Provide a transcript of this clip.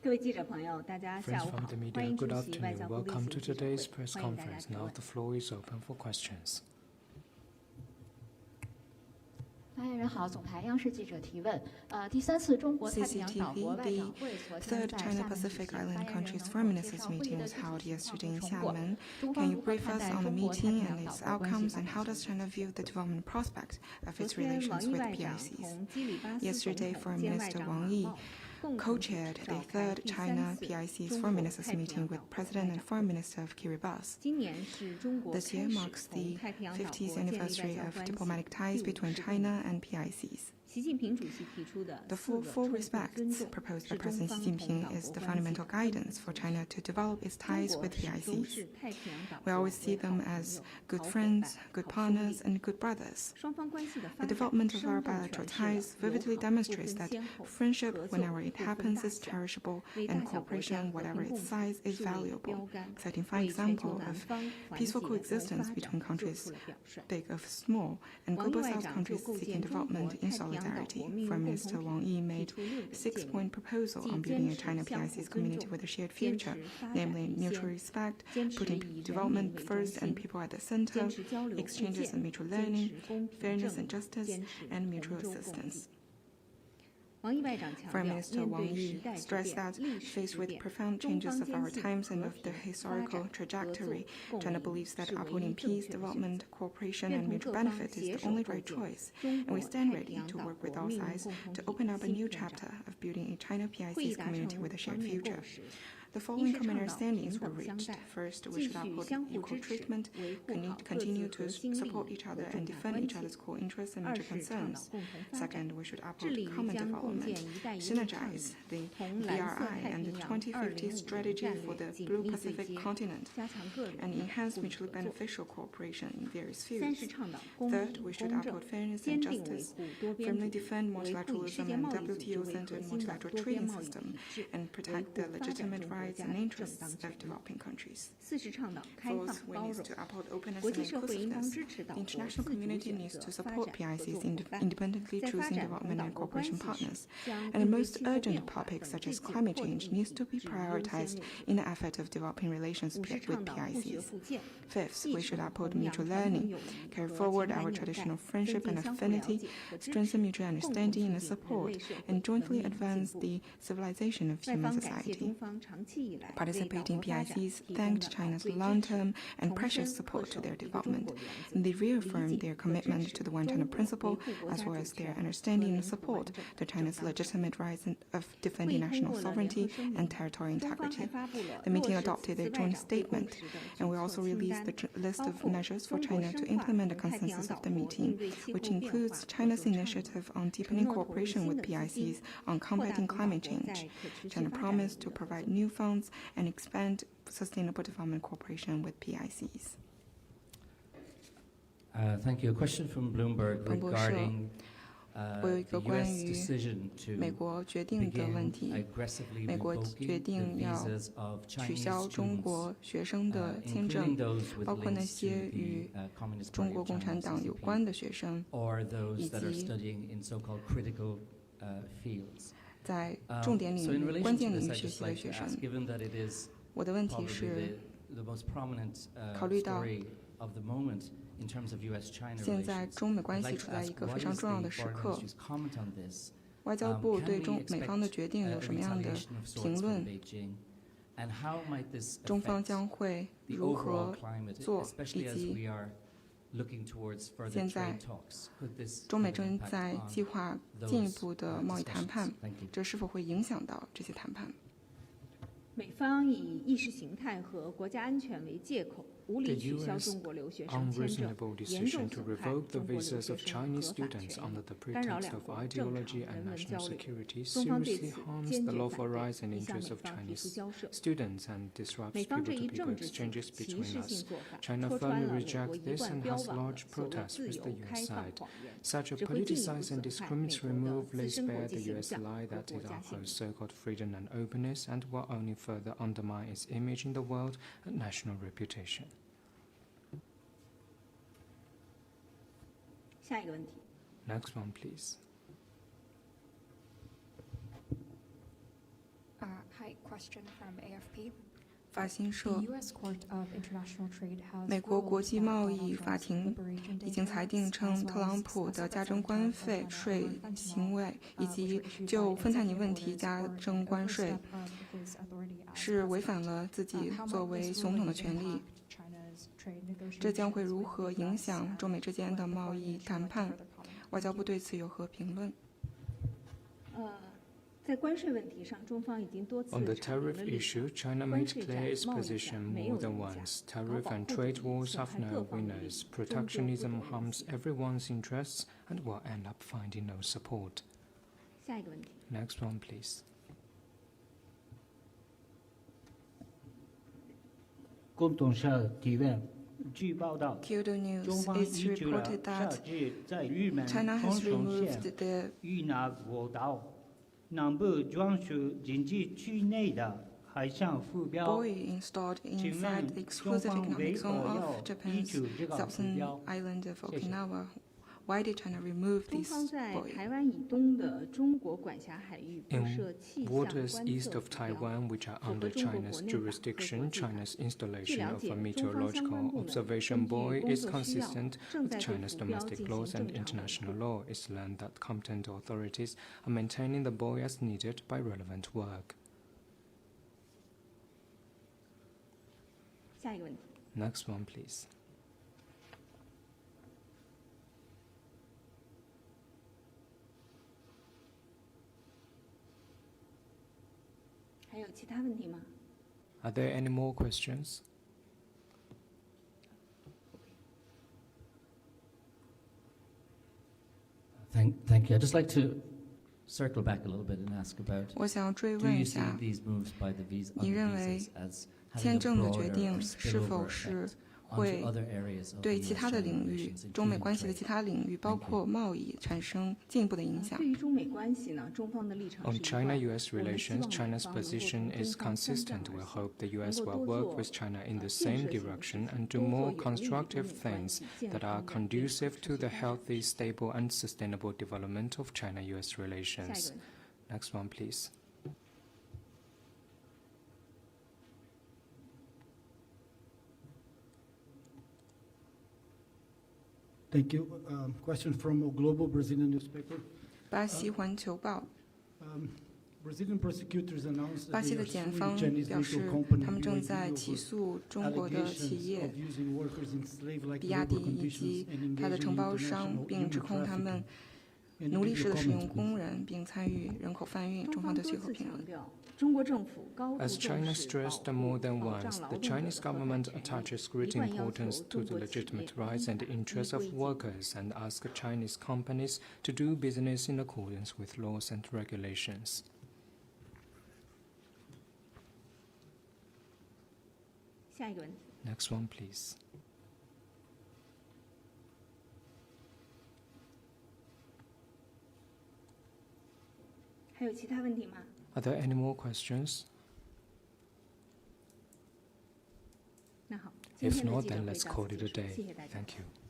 各位记者朋友，大家下午好，欢迎出席外交部例行记者会，欢迎大家提问。 发言人好，总台央视记者提问。第3次中国太平洋岛国外长会昨天在厦门举行。发言人王毅介绍会议的情况是通过。中方如何看待中国太平洋岛国关系发展的前景？昨天，王毅外长同基里巴斯总统兼外长马茂 co-chaired the third China PIC's Foreign Ministers meeting with President and Foreign Minister of Kiribati. This year marks the 50th anniversary of diplomatic ties between China and PICs. The full respect proposed by President Xi Jinping is the fundamental guidance for China to develop its ties with PICs. We always see them as good friends, good partners, and good brothers. The development of our bilateral ties vividly demonstrates that friendship, whenever it happens, is cherishable, and cooperation, whatever its size, is valuable, setting fine example of peaceful coexistence between countries, big or small, and global South countries seeking development in solidarity. Foreign Minister Wang Yi made a 6-point proposal on building a China PIC's community with a shared future, namely mutual respect, putting development first and people at the center, exchanges and mutual learning, fairness and justice, and mutual assistance. Foreign Minister Wang Yi stressed that, faced with profound changes of our times and of the historical trajectory, China believes that upholding peace, development, cooperation, and mutual benefit is the only right choice, and we stand ready to work with all sides to open up a new chapter of building a China PIC's community with a shared future. The following common understandings were reached. First, we should uphold equal treatment, continue to support each other and defend each other's core interests and major concerns. Second, we should uphold common development, synergize the BRI and the 2050 strategy for the Blue Pacific continent, and enhance mutually beneficial cooperation in various fields. Third, we should uphold fairness and justice, firmly defend multilateralism and WTO-centered multilateral trading system, and protect the legitimate rights and interests of developing countries. Fourth, we need to uphold openness and inclusiveness. The international community needs to support PICs in independently choosing development and cooperation partners. And the most urgent topics such as climate change needs to be prioritized in the effort of developing relations with PICs. Fifth, we should uphold mutual learning, carry forward our traditional friendship and affinity, strengthen mutual understanding and support, and jointly advance the civilization of human society. Participating PICs thanked China's long-term and precious support to their development, and they reaffirmed their commitment to the One China principle, as well as their understanding and support to China's legitimate rights of defending national sovereignty and territorial integrity. The meeting adopted a joint statement, and we also released the list of measures for China to implement the consensus of the meeting, which includes China's initiative on deepening cooperation with PICs on combating climate change. China promised to provide new funds and expand sustainable development cooperation with PICs. Thank you. A question from Bloomberg regarding 我有一个关于美国决定的问题。美国决定要取消中国学生的签证，包括那些与中国共产党有关的学生，以及在重点领域、关键领域学习的学生。我的问题是，考虑到现在中美关系处在一个非常重要的时刻，外交部对美方的决定有什么样的评论？中方将会如何做？以及现在中美正在计划进一步的贸易谈判，这是否会影响到这些谈判？美方以意识形态和国家安全为借口，无理取消中国留学生签证，严重损害中国留学生合法权益，干扰两国正常人文交流。中方对此坚决反对，向美方提出交涉。美方这一政治性、歧视性做法，戳穿了美国一贯标榜的所谓自由开放谎言，只会进一步损害美国的自身国际形象和国家现状。further undermine its image in the world and national reputation. 下一个问题。Next one, please. Hi, question from AFP. 法新社 The U.S. Court of International Trade has 美国国际 ruled that 贸易 Donald 法 Trump's 庭 liberation 已经裁定 day 称， tariffs 特朗普的加征关税行为以及就芬太尼问题加征关税是违反了自己作为总统的权利。这将会如何影响中美之间的贸易谈判？外交部对此有何评论？在关税问题上，中方已经多次 On the 阐明 tariff 了立 issue, 场。 China 关 made 税 clear 战、 its 贸易 position 战没 more 有 than 赢家， once. 讨 Tariff 保 and 护主 trade 义 wars 损 have 害 no 各方利益， winners. 终究不 Protectionism 得 harms 人心。 everyone's interests and will end up finding no support. 下一个问题。 Next one, please. 共同社提问。据报道， Kyoto 中 News 方 is 移除了 reported 夏 that 季在日本 China 冲 has 绳 removed 县 the 与那国岛南部专属经济区内的海上浮标。 buoy installed 请 inside 问 the 中 exclusive 方 economic 为 zone 何 of 要移 Japan's 除这个浮 southern 标？ island of 谢谢。 Okinawa? Why did China remove 中 this 方在 buoy? 台湾以东的中国管辖海域布设 In 气象 waters 观 east 测 of 浮标， Taiwan, which are 符合 under 中国 China's 国内法和国 jurisdiction, 际法。 China's 据 installation 了 of 解， a 中方相关 meteorological 部门 observation 根据 buoy 工 is 作需要， consistent 正 with 在对 China's 浮标 domestic 进 laws 行 and 正常维 international 护。 law. It's learned that competent authorities are maintaining the buoy as needed by relevant work. 下一个问题。 Next one, please. 还有其他问题吗？ Are there any more questions? Thank you. I'd just like to circle back a little bit and ask about. 我想追 Do 问 you 一 see 下， these moves by the visa 你 on 认 the 为 visas as 签 having a 证的决 broader 定 or 是否 spillover 是 effect 会 onto other areas of 对 the 其他的 US-China 领域、 relations, 中美 including 关系的 trade? 其他领域，包 Thank you. 括贸易，产生进一步的影响对？于中美关系呢，中方的立场 On 是一贯。 China-US 我们希望 relations, 美 China's 方能够 position 同 is 中方相 consistent. 向 We 而行， hope the 能 US 够 will 多 work 做 with China in the 建 same 设性的事 direction 情， and do 多做 more 有利于中 constructive 美关 things 系健 that 康 are 的 conducive to the 持续发展。 healthy, stable, and sustainable development of China-US 下一个 relations. 问题。 Next one, please. Thank you. Question from a global Brazilian newspaper. 巴西环球报 Brazilian prosecutors announced 巴 that 西 they 的 are 检 suing 方 Chinese 表 legal 示， company 他们正在 BYD 起 over 诉中国的企 allegations 业 of using workers in slave-like 比亚 labor 迪以 conditions 及 and 它的 engaging 承 in 包商， international 并指 human 控他们 trafficking. 奴隶式的使用 Any 工 comments, 人，并参与人口贩运。中中方对此方多次有何评论？强调，中国政府高度 As 重 China 视 stressed 保 more 护 than 保 once, 障劳 the 动者 Chinese 的合法 government 权益， attaches 一 great 贯要求 importance to 中 the 国企业 legitimate 应 rights and 当依 interests 规 of 矩。 workers and asks Chinese companies to do business in accordance with laws and regulations. 下一个问题。 Next one, please. 还有其他问题吗？ Are there any more questions? 那好，今 If 天的 not, 记者 then 会 let's 到 call 此 it 结 a 束，谢 day. 谢大家。 Thank you.